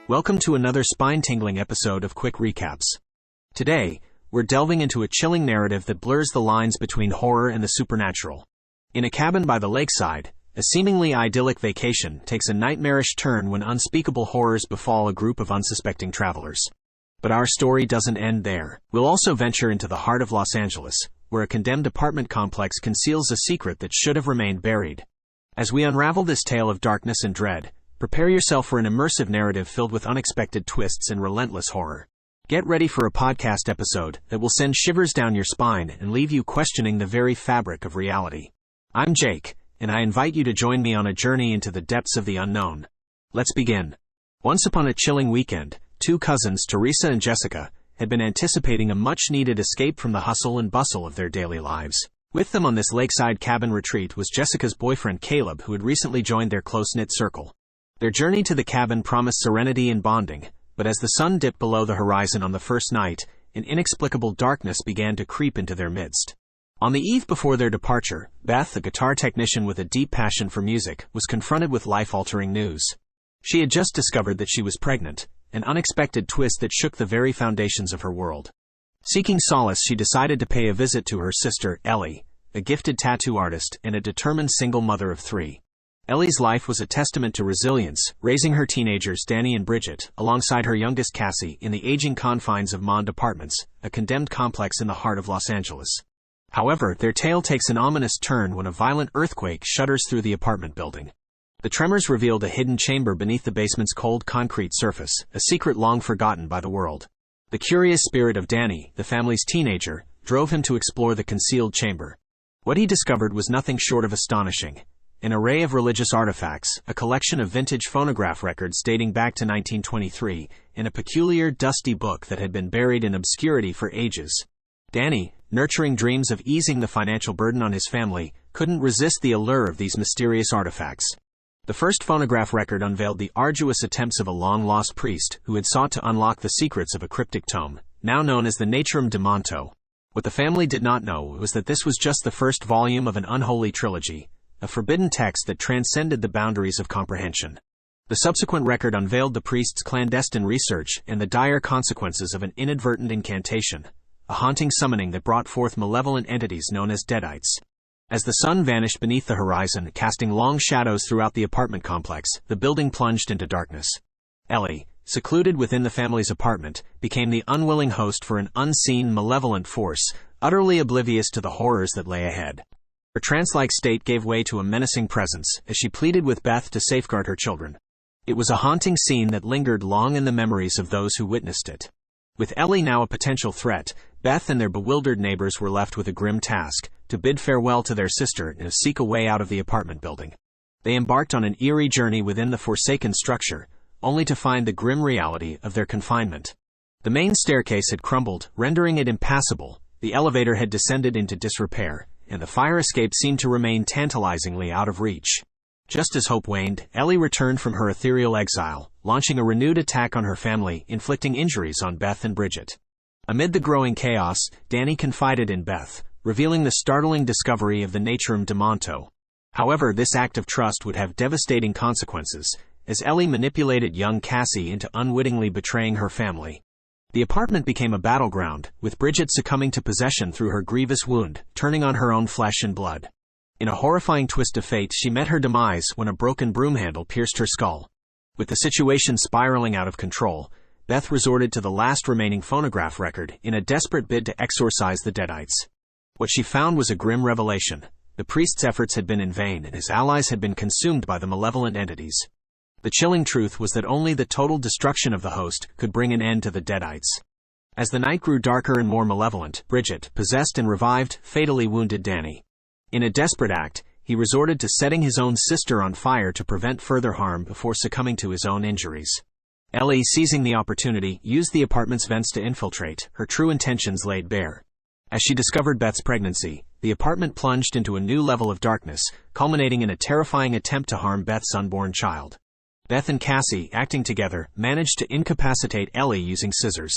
Welcome to another spine-tingling episode of Quick Recaps. Today, we're delving into a chilling narrative that blurs the lines between horror and the supernatural. In a cabin by the lakeside, a seemingly idyllic vacation takes a nightmarish turn when unspeakable horrors befall a group of unsuspecting travelers. But our story doesn't end there. We'll also venture into the heart of Los Angeles, where a condemned apartment complex conceals a secret that should have remained buried. As we unravel this tale of darkness and dread, prepare yourself for an immersive narrative filled with unexpected twists and relentless horror. Get ready for a podcast episode that will send shivers down your spine and leave you questioning the very fabric of reality. I'm Jake, and I invite you to join me on a journey into the depths of the unknown. Let's begin. Once upon a chilling weekend, two cousins, Teresa and Jessica, had been anticipating a much-needed escape from the hustle and bustle of their daily lives. With them on this lakeside cabin retreat was Jessica's boyfriend Caleb, who had recently joined their close-knit circle. Their journey to the cabin promised serenity and bonding, but as the sun dipped below the horizon on the first night, an inexplicable darkness began to creep into their midst. On the eve before their departure, Beth, a guitar technician with a deep passion for music, was confronted with life-altering news. She had just discovered that she was pregnant, an unexpected twist that shook the very foundations of her world. Seeking solace, she decided to pay a visit to her sister, Ellie, a gifted tattoo artist and a determined single mother of three. Ellie's life was a testament to resilience, raising her teenagers Danny and Bridget, alongside her youngest Cassie, in the aging confines of Mond Apartments, a condemned complex in the heart of Los Angeles. However, their tale takes an ominous turn when a violent earthquake shudders through the apartment building. The tremors revealed a hidden chamber beneath the basement's cold concrete surface, a secret long forgotten by the world. The curious spirit of Danny, the family's teenager, drove him to explore the concealed chamber. What he discovered was nothing short of astonishing. An array of religious artifacts, a collection of vintage phonograph records dating back to 1923, and a peculiar, dusty book that had been buried in obscurity for ages. Danny, nurturing dreams of easing the financial burden on his family, couldn't resist the allure of these mysterious artifacts. The first phonograph record unveiled the arduous attempts of a long-lost priest who had sought to unlock the secrets of a cryptic tome, now known as the Naturum de Monto. What the family did not know was that this was just the first volume of an unholy trilogy, a forbidden text that transcended the boundaries of comprehension. The subsequent record unveiled the priest's clandestine research and the dire consequences of an inadvertent incantation, a haunting summoning that brought forth malevolent entities known as deadites. As the sun vanished beneath the horizon, casting long shadows throughout the apartment complex, the building plunged into darkness. Ellie, secluded within the family's apartment, became the unwilling host for an unseen, malevolent force, utterly oblivious to the horrors that lay ahead. Her trance-like state gave way to a menacing presence as she pleaded with Beth to safeguard her children. It was a haunting scene that lingered long in the memories of those who witnessed it. With Ellie now a potential threat, Beth and their bewildered neighbors were left with a grim task: to bid farewell to their sister and seek a way out of the apartment building. They embarked on an eerie journey within the forsaken structure, only to find the grim reality of their confinement. The main staircase had crumbled, rendering it impassable, the elevator had descended into disrepair, and the fire escape seemed to remain tantalizingly out of reach. Just as hope waned, Ellie returned from her ethereal exile, launching a renewed attack on her family, inflicting injuries on Beth and Bridget. Amid the growing chaos, Danny confided in Beth, revealing the startling discovery of the Naturum de Monto. However, this act of trust would have devastating consequences, as Ellie manipulated young Cassie into unwittingly betraying her family. The apartment became a battleground, with Bridget succumbing to possession through her grievous wound, turning on her own flesh and blood. In a horrifying twist of fate, she met her demise when a broken broom handle pierced her skull. With the situation spiraling out of control, Beth resorted to the last remaining phonograph record in a desperate bid to exorcise the deadites. What she found was a grim revelation. The priest's efforts had been in vain, and his allies had been consumed by the malevolent entities. The chilling truth was that only the total destruction of the host could bring an end to the deadites. As the night grew darker and more malevolent, Bridget, possessed and revived, fatally wounded Danny. In a desperate act, he resorted to setting his own sister on fire to prevent further harm before succumbing to his own injuries. Ellie, seizing the opportunity, used the apartment's vents to infiltrate, her true intentions laid bare. As she discovered Beth's pregnancy, the apartment plunged into a new level of darkness, culminating in a terrifying attempt to harm Beth's unborn child. Beth and Cassie, acting together, managed to incapacitate Ellie using scissors.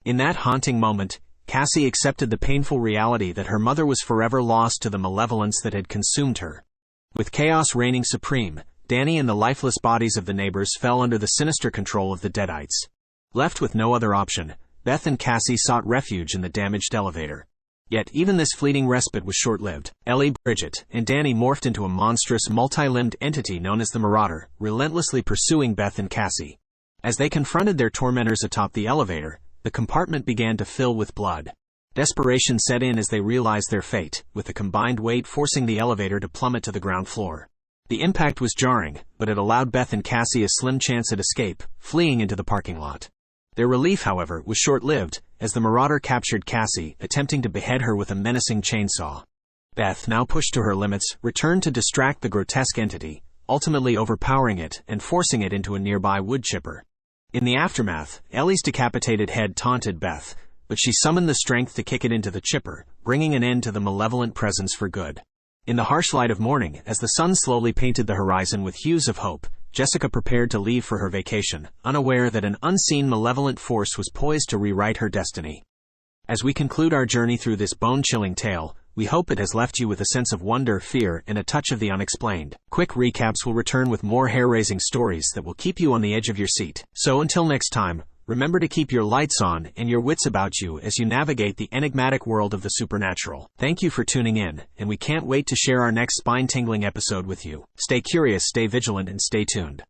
In that haunting moment, Cassie accepted the painful reality that her mother was forever lost to the malevolence that had consumed her. With chaos reigning supreme, Danny and the lifeless bodies of the neighbors fell under the sinister control of the Deadites. Left with no other option, Beth and Cassie sought refuge in the damaged elevator. Yet even this fleeting respite was short-lived. Ellie, Bridget, and Danny morphed into a monstrous, multi-limbed entity known as the Marauder, relentlessly pursuing Beth and Cassie. As they confronted their tormentors atop the elevator, the compartment began to fill with blood. Desperation set in as they realized their fate, with the combined weight forcing the elevator to plummet to the ground floor. The impact was jarring, but it allowed Beth and Cassie a slim chance at escape, fleeing into the parking lot. Their relief, however, was short-lived, as the Marauder captured Cassie, attempting to behead her with a menacing chainsaw. Beth, now pushed to her limits, returned to distract the grotesque entity, ultimately overpowering it and forcing it into a nearby wood chipper. In the aftermath, Ellie's decapitated head taunted Beth, but she summoned the strength to kick it into the chipper, bringing an end to the malevolent presence for good. In the harsh light of morning, as the sun slowly painted the horizon with hues of hope, Jessica prepared to leave for her vacation, unaware that an unseen malevolent force was poised to rewrite her destiny. As we conclude our journey through this bone-chilling tale, we hope it has left you with a sense of wonder, fear, and a touch of the unexplained. Quick Recaps will return with more hair-raising stories that will keep you on the edge of your seat. So until next time, remember to keep your lights on and your wits about you as you navigate the enigmatic world of the supernatural. Thank you for tuning in, and we can't wait to share our next spine-tingling episode with you. Stay curious, stay vigilant, and stay tuned.